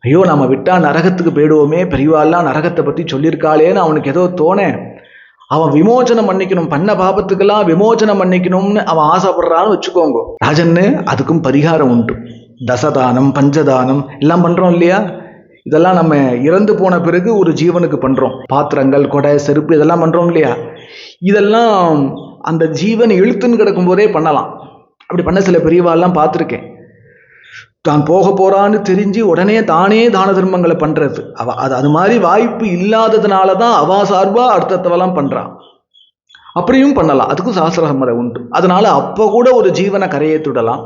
[SPEAKER 1] ஐயோ நம்ம விட்டா நரகத்துக்கு போயிடுவோமே, பெரியவாள்லாம் நரகத்தை பத்தி சொல்லியிருக்காளேன்னு அவனுக்கு ஏதோ தோண, அவன் விமோச்சனம் பண்ணிக்கணும், பண்ண பாபத்துக்கெல்லாம் விமோச்சனம் பண்ணிக்கணும்னு அவன் ஆசைப்படுறான்னு வச்சுக்கோங்க. ராஜன்னு அதுக்கும் பரிகாரம் உண்டு. தசதானம், பஞ்சதானம் எல்லாம் பண்றோம் இல்லையா? இதெல்லாம் நம்ம இறந்து போன பிறகு ஒரு ஜீவனுக்கு பண்றோம். பாத்திரங்கள், கொடை, செருப்பு இதெல்லாம் பண்றோம் இல்லையா? இதெல்லாம் அந்த ஜீவன் இழுத்துன்னு கிடக்கும் போதே பண்ணலாம். அப்படி பண்ண சில பெரியவாள்லாம் பார்த்துருக்கேன். தான் போக போறான்னு தெரிஞ்சு உடனே தானே தான தர்மங்களை பண்றது. அது மாதிரி வாய்ப்பு இல்லாததுனாலதான் அவா சார்பா அடுத்தவெல்லாம் பண்றான். அப்படியும் பண்ணலாம், அதுக்கும் சாஸ்திர சம்மதம் உண்டு. அதனால அப்ப கூட ஒரு ஜீவனை கரையேற்றிடலாம்.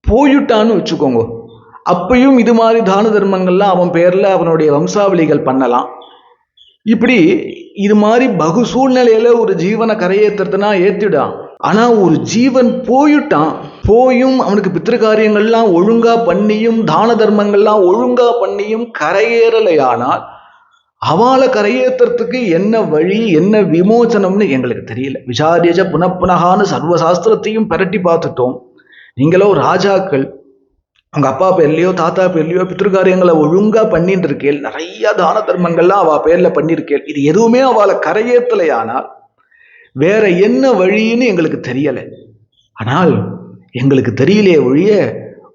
[SPEAKER 1] போயிட்டான்னு வச்சுக்கோங்க, அப்பையும் இது மாதிரி தான தர்மங்கள்லாம் அவன் பேர்ல அவனுடைய வம்சாவளிகள் பண்ணலாம். இப்படி இது மாதிரி பகு சூழ்நிலையில ஒரு ஜீவனை கரையேற்றுறதுனா ஏத்திடான். ஆனா ஒரு ஜீவன் போயிட்டான், போயும் அவனுக்கு பித்திருக்காரியங்கள்லாம் ஒழுங்கா பண்ணியும் தான தர்மங்கள்லாம் ஒழுங்கா பண்ணியும் கரையேறலையானால் அவளை கரையேற்றுறதுக்கு என்ன வழி, என்ன விமோச்சனம்னு எங்களுக்கு தெரியல. விசாரியஜ புனப்புனகான்னு சர்வசாஸ்திரத்தையும் பரட்டி பார்த்துட்டோம். நீங்களோ ராஜாக்கள், அவங்க அப்பா பேர்லயோ தாத்தா பேர்லயோ பித்திருக்காரியங்களை ஒழுங்கா பண்ணிட்டு இருக்கேள், நிறைய தான தர்மங்கள்லாம் அவ பேர்ல பண்ணிருக்கேள். இது எதுவுமே அவளை கரையேற்றலையானால் வேற என்ன வழின்னு எங்களுக்கு தெரியலை. ஆனால் எங்களுக்கு தெரியலையே ஒழிய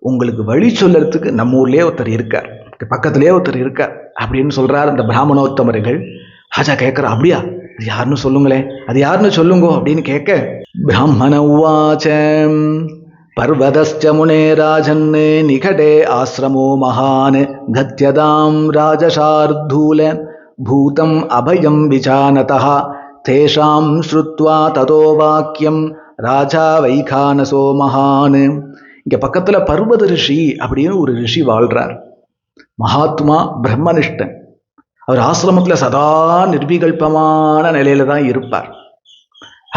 [SPEAKER 1] உங்களுக்கு வழி சொல்லறதுக்கு நம்ம ஊர்லயே ஒருத்தர் இருக்கார், பக்கத்திலேயே ஒருத்தர் இருக்கார் அப்படின்னு சொல்றார் அந்த பிராமணோத்தமர்கள். ராஜா கேட்கிற, அப்படியா, அது யாருன்னு சொல்லுங்களேன், அது யாருன்னு சொல்லுங்க அப்படின்னு கேட்க, பிராமண உவாச்சம் பர்வதஸ்ச முனே ராஜன் நிகடே ஆசிரமோ மகான் கத்யதாம் ராஜசார்தூல பூதம் அபயம் விசானதः தேஷாம் ஸ்ருத்வா ததோ வாக்கியம் ராஜா வைகானசோ மகான். இங்க பக்கத்துல பர்வத ரிஷி அப்படின்னு ஒரு ரிஷி வாழ்றார். மகாத்மா, பிரம்மனிஷ்டன். அவர் ஆசிரமத்துல சதா நிர்விகல்பமான நிலையில தான் இருப்பார்.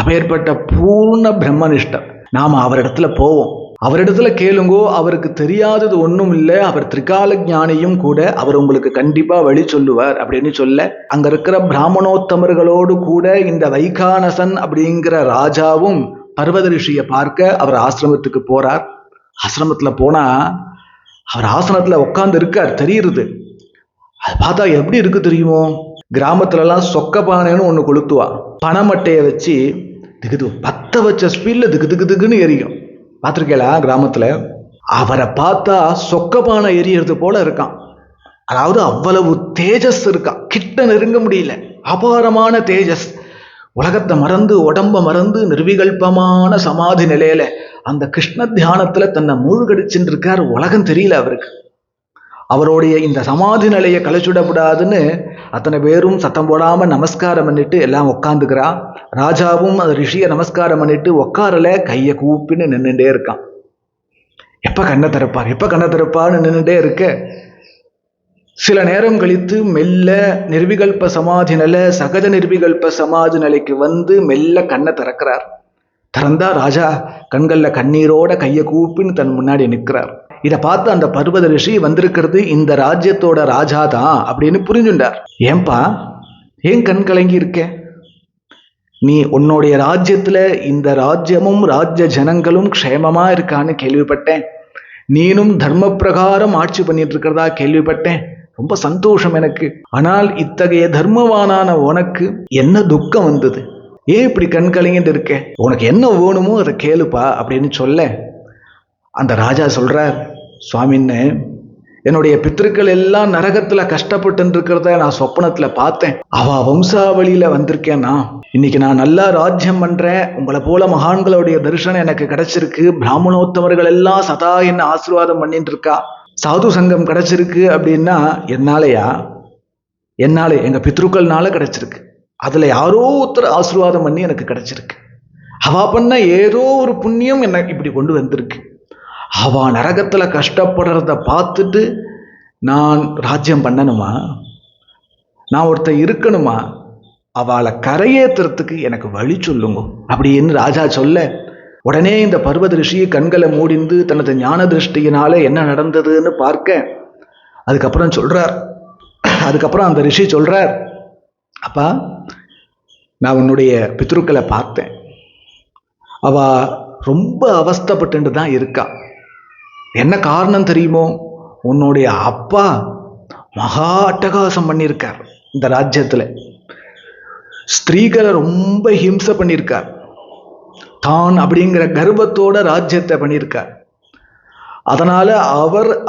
[SPEAKER 1] அப்பேற்பட்ட பூர்ண பிரம்மனிஷ்டன். நாம அவரிடத்துல போவோம், அவரிடத்துல கேளுங்கோ, அவருக்கு தெரியாதது ஒன்றும் இல்லை, அவர் திரிகால ஞானியும் கூட, அவர் உங்களுக்கு கண்டிப்பா வழி சொல்லுவார் அப்படின்னு சொல்ல, அங்க இருக்கிற பிராமணோத்தமர்களோடு கூட இந்த வைகானசன் அப்படிங்கிற ராஜாவும் பர்வத ரிஷியை பார்க்க அவர் ஆசிரமத்துக்கு போறார். ஆசிரமத்துல போனா அவர் ஆசனத்துல உட்கார்ந்து இருக்கார் தெரியுது. அது பார்த்தா எப்படி இருக்கு தெரியுமோ? கிராமத்துல எல்லாம் சொக்க பானைன்னு ஒண்ணு கொளுத்துவா, பனைமட்டையை வச்சு திகுது பத்த வச்ச ஸ்பீட்ல திகு திகு திகுன்னு எரியும். பார்த்துருக்கேளா கிராமத்துல? அவரை பார்த்தா சொக்க பானை எரியறது போல இருக்கான். அதாவது அவ்வளவு தேஜஸ் இருக்கான், கிட்ட நெருங்க முடியல, அபாரமான தேஜஸ். உலகத்தை மறந்து உடம்ப மறந்து நிர்விகல்பமான சமாதி நிலையில அந்த கிருஷ்ண தியானத்துல தன்னை மூழ்கடிச்சுட்டு இருக்கார். உலகம் தெரியல அவருக்கு. அவருடைய இந்த சமாதி நிலையை கலைச்சுடக்கூடாதுன்னு அத்தனை பேரும் சத்தம் போடாம நமஸ்காரம் பண்ணிட்டு எல்லாம் உட்காந்துக்கிறா. ராஜாவும் அந்த ரிஷியை நமஸ்காரம் பண்ணிட்டு உட்காரல, கையை கூப்பின்னு நின்றுட்டே இருக்கான். எப்ப கண்ணை திறப்பார், எப்ப கண்ணை திறப்பார்னு நின்றுட்டே இருக்க, சில நேரம் கழித்து மெல்ல நிர்விகல்ப சமாதி நிலை, சகஜ நிர்விகல்ப சமாதி நிலைக்கு வந்து மெல்ல கண்ணை திறக்கிறார். திறந்தா ராஜா கண்கள்ல கண்ணீரோட கையை கூப்பின்னு தன் முன்னாடி நிற்கிறார். இதை பார்த்து அந்த பர்வத ரிஷி வந்திருக்கிறது இந்த ராஜ்யத்தோட ராஜா தான் அப்படின்னு புரிஞ்சுண்டார். ஏன்பா ஏன் கண் கலங்கி இருக்க? நீ உன்னுடைய ராஜ்யத்துல இந்த ராஜ்யமும் ராஜ்ய ஜனங்களும் க்ஷேமமா இருக்கான்னு கேள்விப்பட்டேன். நீனும் தர்ம பிரகாரம் ஆட்சி பண்ணிட்டு இருக்கிறதா கேள்விப்பட்டேன். ரொம்ப சந்தோஷம் எனக்கு. ஆனால் இத்தகைய தர்மவானான உனக்கு என்ன துக்கம் வந்தது? ஏன் இப்படி கண் கலங்கிட்டு இருக்க? உனக்கு என்ன வேணுமோ அதை கேளுப்பா அப்படின்னு சொல்ல, அந்த ராஜா சொல்றார், சுவாமின்னு என்னுடைய பித்திருக்கள் எல்லாம் நரகத்துல கஷ்டப்பட்டு இருக்கிறத நான் சொப்பனத்துல பார்த்தேன். அவ வம்சாவளியில வந்திருக்கேன்னா இன்னைக்கு நான் நல்லா ராஜ்யம் பண்றேன். உங்களை போல மகான்களுடைய தரிசனம் எனக்கு கிடைச்சிருக்கு. பிராமணோத்தமர்கள் எல்லாம் சதா என்ன ஆசீர்வாதம் பண்ணிட்டு இருக்கா. சாது சங்கம் கிடைச்சிருக்கு அப்படின்னா என்னாலயா? என்னால எங்க பித்ருக்கள்னால கிடைச்சிருக்கு. அதுல யாரோ ஒருத்தர் ஆசீர்வாதம் பண்ணி எனக்கு கிடைச்சிருக்கு. அவ பண்ண ஏதோ ஒரு புண்ணியம் என்ன இப்படி கொண்டு வந்திருக்கு. அவ நரகத்துல கஷ்டப்படுறத பார்த்துட்டு நான் ராஜ்யம் பண்ணணுமா, நான் ஒருத்தர் இருக்கணுமா, அவளை கரையேற்றுறதுக்கு எனக்கு வழி சொல்லுங்க அப்படின்னு ராஜா சொல்ல, உடனே இந்த பர்வத ரிஷி கண்களை மூடிந்து தனது ஞான திருஷ்டியினால என்ன நடந்ததுன்னு பார்க்க, அதுக்கப்புறம் அந்த ரிஷி சொல்றார், அப்பா நான் உன்னுடைய பித்ருக்களை பார்த்தேன், அவ ரொம்ப அவஸ்தைப்பட்டு தான் இருக்கா. என்ன காரணம் தெரியுமோ, உன்னுடைய அப்பா மகா அட்டகாசம் பண்ணியிருக்கார், இந்த ராஜ்யத்துல ஸ்திரீகளை ரொம்ப ஹிம்சை பண்ணியிருக்கார், தான் அப்படிங்கிற கர்வத்தோட ராஜ்யத்தை பண்ணியிருக்கார். அதனால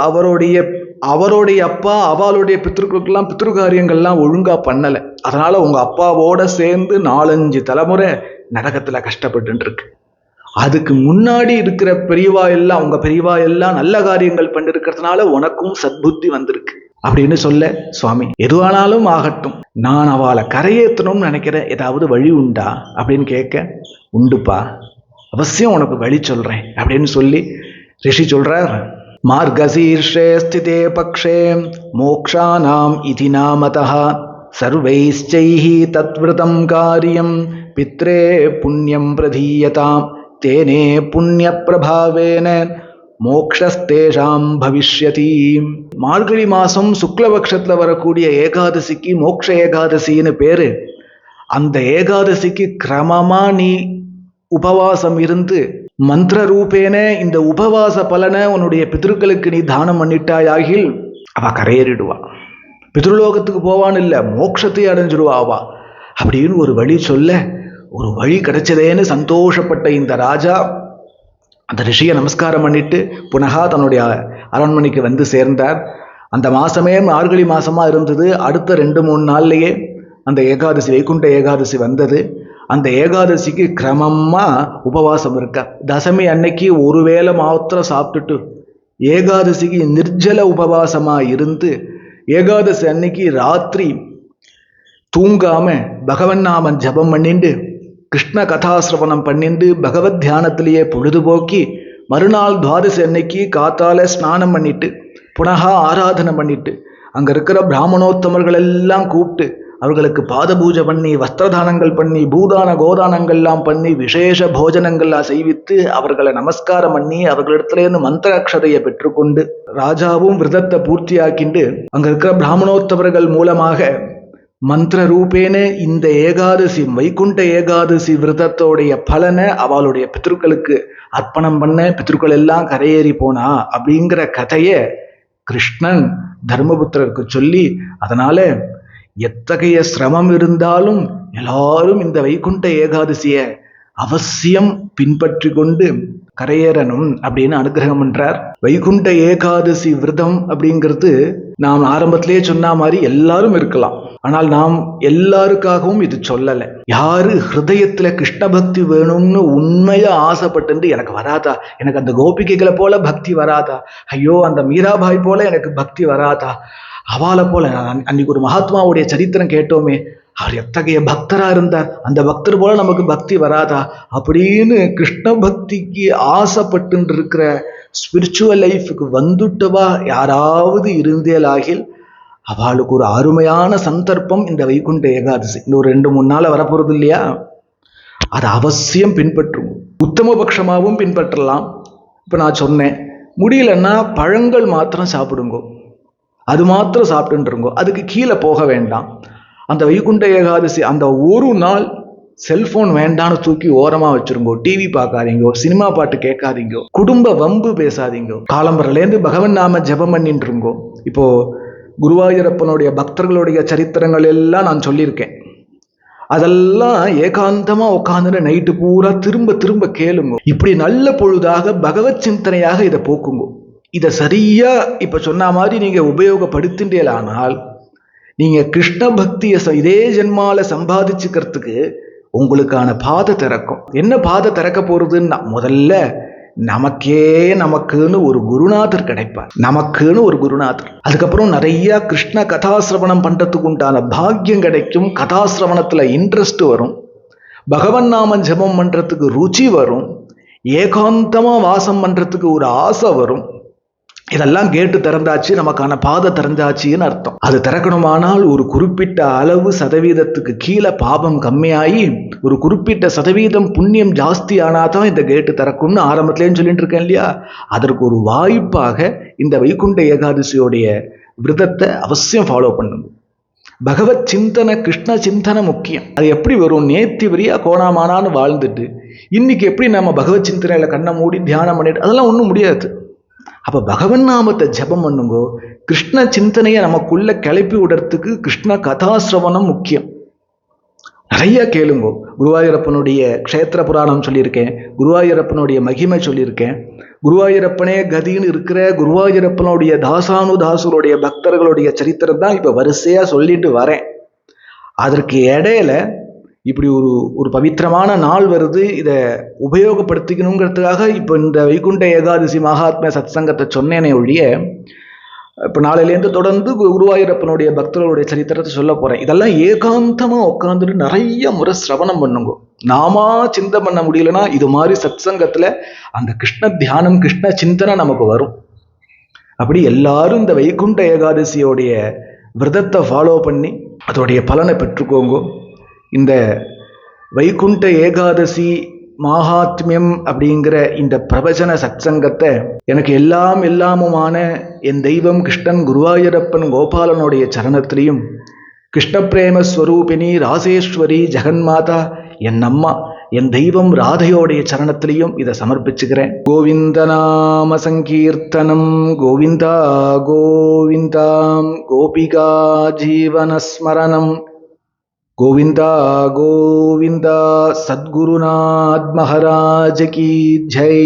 [SPEAKER 1] அவருடைய அப்பா அவளுடைய பித்ருக்கெல்லாம் பித்ருகாரியங்கள்லாம் ஒழுங்கா பண்ணல. அதனால உங்க அப்பாவோட சேர்ந்து 4-5 தலைமுறை நரகத்துல கஷ்டப்பட்டு இருக்கு. அதுக்கு முன்னாடி இருக்கிற பெரியவா எல்லாம், உங்க பெரியவா எல்லாம் நல்ல காரியங்கள் பண்ணிருக்கிறதுனால உனக்கும் சத்புத்தி வந்திருக்கு அப்படின்னு சொல்ல, சுவாமி எதுவானாலும் ஆகட்டும், நான் அவளை கரையேற்றணும்னு நினைக்கிறேன், ஏதாவது வழி உண்டா அப்படின்னு கேட்க, உண்டுப்பா, அவசியம் உனக்கு வழி சொல்றேன் அப்படின்னு சொல்லி ரிஷி சொல்றார், மார்கசீர்ஷே ஸ்திதே பக்ஷே மோக்ஷானாம் இதி நாமதஹ சர்வைஸ்சைஹி தத்விருதம் காரியம் பித்ரே புண்ணியம் பிரதீயதாம் தேனே புண்ணிய பிரபாவேன மோக்ஷஸ்தேஷாம் பவிஷ்யதி. மார்கழி மாசம் சுக்லபக்ஷத்துல வரக்கூடிய ஏகாதசிக்கு மோக்ஷ ஏகாதசின்னு பேரு. அந்த ஏகாதசிக்கு கிரமமா நீ உபவாசம் இருந்து மந்திர ரூபேன இந்த உபவாச பலனை உன்னுடைய பித்ருக்களுக்கு நீ தானம் பண்ணிட்டாயாகில் அவ கரையேறிடுவா, பித்ருலோகத்துக்கு போவான்னு இல்லை, மோட்சத்தை அடைஞ்சிடுவா அவா அப்படின்னு ஒரு வழி சொல்ல, ஒரு வழி கிடைச்சதேன்னு சந்தோஷப்பட்ட இந்த ராஜா அந்த ரிஷியை நமஸ்காரம் பண்ணிட்டு புனகா தன்னுடைய அரண்மனைக்கு வந்து சேர்ந்தார். அந்த மாசமே மார்கழி மாசமா இருந்தது. அடுத்த 2-3 நாள்லயே அந்த ஏகாதசி, வைகுண்ட ஏகாதசி வந்தது. அந்த ஏகாதசிக்கு கிரமமா உபவாசம் இருக்க. தசமி அன்னைக்கு ஒருவேளை மாத்திரம் சாப்பிட்டுட்டு ஏகாதசிக்கு நிர்ஜல உபவாசமா இருந்து, ஏகாதசி அன்னைக்கு ராத்திரி தூங்காம பகவன் நாமன் ஜபம் பண்ணிண்டு கிருஷ்ண கதாசிரவணம் பண்ணிண்டு பகவத் தியானத்திலேயே பொழுதுபோக்கி, மறுநாள் துவாதசி அன்னைக்கு காத்தால ஸ்நானம் பண்ணிட்டு புனகா ஆராதனை பண்ணிட்டு அங்க இருக்கிற பிராமணோத்தமர்கள் எல்லாம் கூப்பிட்டு அவர்களுக்கு பாத பூஜை பண்ணி வஸ்திரதானங்கள் பண்ணி பூதான கோதானங்கள்லாம் பண்ணி விசேஷ போஜனங்கள்லாம் செய்வித்து அவர்களை நமஸ்காரம் பண்ணி அவர்களிடத்துலேருந்து மந்திர அக்ஷதையை பெற்றுக்கொண்டு ராஜாவும் விரதத்தை பூர்த்தியாக்கிண்டு அங்க இருக்கிற பிராமணோத்தவர்கள் மூலமாக மந்திர ரூபேன இந்த ஏகாதசி வைகுண்ட ஏகாதசி விரதத்தோடைய பலனை அவளுடைய பித்ருக்களுக்கு அர்ப்பணம் பண்ண பித்ருக்கள் எல்லாம் கரையேறி போனா அப்படிங்கிற கதையை கிருஷ்ணன் தர்மபுத்திரருக்கு சொல்லி, அதனால எத்தகைய சிரமம் இருந்தாலும் எல்லாரும் இந்த வைகுண்ட ஏகாதசியை அவசியம் பின்பற்றி கொண்டு கரையேறணும் அப்படின்னு அனுகிரகம் பண்றார். வைகுண்ட ஏகாதசி விரதம் அப்படிங்கிறது நாம் ஆரம்பத்திலேயே சொன்ன மாதிரி எல்லாரும் இருக்கலாம். ஆனால் நாம் எல்லாருக்காகவும் இது சொல்லலை. யாரு ஹிருதயத்துல கிருஷ்ண பக்தி வேணும்னு உண்மையா ஆசைப்பட்டு எனக்கு வராதா, எனக்கு அந்த கோபிகைகளை போல பக்தி வராதா, ஐயோ அந்த மீராபாய் போல எனக்கு பக்தி வராதா, அவளை போல அன்னைக்கு ஒரு மகாத்மாவுடைய சரித்திரம் கேட்டோமே, அவர் எத்தகைய பக்தரா இருந்தார், அந்த பக்தர் போல நமக்கு பக்தி வராதா அப்படின்னு கிருஷ்ண பக்திக்கு ஆசைப்பட்டு இருக்கிற ஸ்பிரிச்சுவல் லைஃபுக்கு வந்துட்டவா யாராவது இருந்தேலாகில் அவளுக்கு ஒரு அருமையான சந்தர்ப்பம் இந்த வைகுண்ட ஏகாதசி. இன்னும் 2-3 நாள் வரப்போறது இல்லையா, அதை அவசியம் பின்பற்றும். உத்தம பட்சமாகவும் பின்பற்றலாம். இப்போ நான் சொன்னேன், முடியலன்னா பழங்கள் மாத்திரம் சாப்பிடுங்கோ, அது மாத்திரம் சாப்பிட்டுருங்கோ, அதுக்கு கீழே போக வேண்டாம். அந்த வைகுண்ட ஏகாதசி அந்த ஒரு நாள் செல்போன் வேண்டான்னு தூக்கி ஓரமா வச்சிருங்கோ, டிவி பார்க்காதீங்கோ, சினிமா பாட்டு கேட்காதீங்கோ, குடும்ப வம்பு பேசாதீங்கோ, காலம்பரிலேருந்து பகவன் நாம ஜபம் பண்ணிட்டுருங்கோ. இப்போ குருவாயூரப்பனுடைய பக்தர்களுடைய சரித்திரங்கள் எல்லாம் நான் சொல்லியிருக்கேன். அதெல்லாம் ஏகாந்தமா உட்காந்து நைட்டு பூரா திரும்ப திரும்ப கேளுங்க. இப்படி நல்ல பொழுதாக பகவத் சிந்தனையாக இதை போக்குங்க. இதை சரியா இப்ப சொன்ன மாதிரி நீங்க உபயோகப்படுத்தின்றேலானால் நீங்க கிருஷ்ண பக்தியை இதே ஜென்மால சம்பாதிச்சுக்கிறதுக்கு உங்களுக்கான பாதை திறக்கும். என்ன பாதை திறக்க போறதுன்னா, முதல்ல நமக்குன்னு ஒரு குருநாதர் கிடைப்பார், நமக்குன்னு ஒரு குருநாதர். அதுக்கப்புறம் நிறைய கிருஷ்ண கதாசிரவணம் பண்றதுக்கு உண்டான பாக்கியம் கிடைக்கும். கதாசிரவணத்துல இன்ட்ரெஸ்ட் வரும். பகவன் நாம ஜபம் பண்றதுக்கு ருச்சி வரும், ஏகாந்தமா வாசம் பண்றதுக்கு ஒரு ஆசை வரும். இதெல்லாம் கேட்டு திறந்தாச்சு, நமக்கான பாதை திறந்தாச்சுன்னு அர்த்தம். அது திறக்கணுமானால் ஒரு குறிப்பிட்ட அளவு சதவீதத்துக்கு கீழே பாபம் கம்மியாகி ஒரு குறிப்பிட்ட சதவீதம் புண்ணியம் ஜாஸ்தி ஆனாதான் இந்த கேட்டு திறக்கும்னு ஆரம்பத்திலேயும் சொல்லிட்டு இருக்கேன் இல்லையா. அதற்கு ஒரு வாய்ப்பாக இந்த வைகுண்ட ஏகாதசியோடைய விரதத்தை அவசியம் ஃபாலோ பண்ணுங்க. பகவத் சிந்தனை, கிருஷ்ண சிந்தனை முக்கியம். அது எப்படி வரும்? நேத்தி வரியா கோணாமானான்னு வாழ்ந்துட்டு இன்னைக்கு எப்படி நம்ம பகவத் சிந்தனையில கண்ணை மூடி தியானம் பண்ணிட்டு, அதெல்லாம் ஒன்றும் முடியாது. அப்ப பகவன் நாமத்தை ஜபம் பண்ணுங்கோ. கிருஷ்ண சிந்தனையை நமக்குள்ள கிளப்பி விடுறதுக்கு கிருஷ்ண கதாசிரவணம் முக்கியம். நிறைய கேளுங்கோ. குருவாயூரப்பனுடைய க்ஷேத்திர புராணம் சொல்லியிருக்கேன், குருவாயூரப்பனுடைய மகிமை சொல்லியிருக்கேன். குருவாயூரப்பனே கதின்னு இருக்கிற குருவாயூரப்பனுடைய தாசானுதாசுருடைய பக்தர்களுடைய சரித்திரம் தான் இப்ப வரிசையா சொல்லிட்டு வரேன். அதற்கு இடையில இப்படி ஒரு பவித்திரமான நாள் வருது, இதை உபயோகப்படுத்திக்கணுங்கிறதுக்காக இப்போ இந்த வைகுண்ட ஏகாதசி மகாத்மிய சத் சங்கத்தை சொன்னேனே ஒழிய, இப்போ நாளையிலேருந்து தொடர்ந்து குருவாயூரப்பனுடைய பக்தர்களுடைய சரித்திரத்தை சொல்ல போறேன். இதெல்லாம் ஏகாந்தமாக உட்காந்துட்டு நிறைய முறை சிரவணம் பண்ணுங்க. நாமா சிந்தை பண்ண முடியலன்னா இது மாதிரி சத் சங்கத்தில் அந்த கிருஷ்ண தியானம், கிருஷ்ண சிந்தனை நமக்கு வரும். அப்படி எல்லாரும் இந்த வைகுண்ட ஏகாதசியோடைய விரதத்தை ஃபாலோ பண்ணி அதோடைய பலனை பெற்றுக்கோங்க. இந்த வைகுண்ட ஏகாதசி மகாத்மியம் அப்படிங்கிற இந்த பிரவச்சன சத்சங்கத்தை எனக்கு எல்லாமுமான என் தெய்வம் கிருஷ்ணன் குருவாயூரப்பன் கோபாலனுடைய சரணத்திலையும், கிருஷ்ண பிரேம ஸ்வரூபிணி ராசேஸ்வரி ஜெகன்மாதா என் அம்மா என் தெய்வம் ராதையோடைய சரணத்திலையும் இதை சமர்ப்பிச்சுக்கிறேன். கோவிந்த நாம சங்கீர்த்தனம் கோவிந்தா கோவிந்தாம் கோபிகா ஜீவனஸ்மரணம் गोविंदा गोविंदा। सद्गुरुनाथ महाराज की जय।